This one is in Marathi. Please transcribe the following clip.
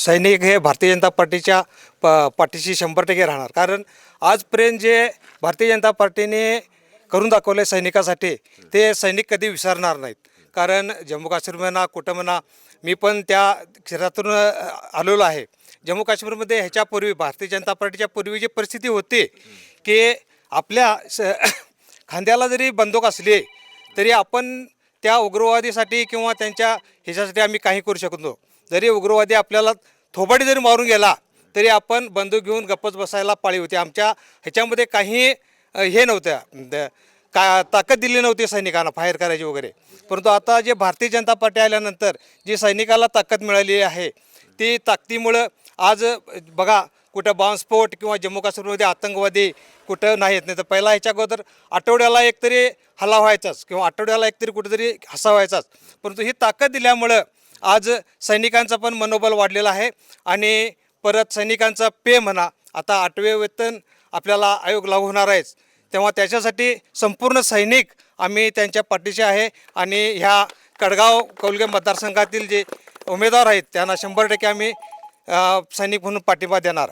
सैनिक हे भारतीय जनता पार्टीच्या पाठीशी 100% राहणार. कारण आजपर्यंत जे भारतीय जनता पार्टीने करून दाखवले सैनिकासाठी ते सैनिक कधी विसरणार नाहीत. कारण जम्मू काश्मीर म्हणा कुठं म्हणा, मी पण त्या क्षेत्रातून आलेलो आहे. जम्मू काश्मीरमध्ये ह्याच्यापूर्वी भारतीय जनता पार्टीच्या पूर्वी जी परिस्थिती होती की आपल्या खांद्याला जरी बंदूक असली तरी आपण त्या उग्रवादीसाठी किंवा त्यांच्या ह्याच्यासाठी आम्ही काही करू शकतो. जरी उग्रवादी आपल्याला थोबाडी जरी मारून गेला तरी आपण बंदूक घेऊन गप्पच बसायला पाळी होती. आमच्या ह्याच्यामध्ये काही हे नव्हत्या, का ताकद दिली नव्हती सैनिकांना फायर करायची वगैरे. परंतु आता जे भारतीय जनता पार्टी आल्यानंतर जी सैनिकाला ताकद मिळाली आहे ती ताकदीमुळं आज बघा कुठं बॉम्बस्फोट किंवा जम्मू काश्मीरमध्ये आतंकवादी कुठं नाहीत. नाही तर पहिला ह्याच्या अगोदर आठवड्याला एकतरी हल्ला व्हायचाच किंवा आठवड्याला एकतरी कुठेतरी हसा व्हायचाच. परंतु ही ताकद दिल्यामुळं आज सैनिकांचं पण मनोबल वाढलेलं आहे. आणि परत सैनिकांचा पे म्हणा, आता 8वे वेतन आपल्याला आयोग लागू होणार आहेच, तेव्हा त्याच्यासाठी संपूर्ण सैनिक आम्ही त्यांच्या पाठीशी आहे. आणि ह्या कडगाव कौलगे मतदारसंघातील जे उमेदवार आहेत त्यांना 100% आम्ही सैनिक म्हणून पाठिंबा देणार.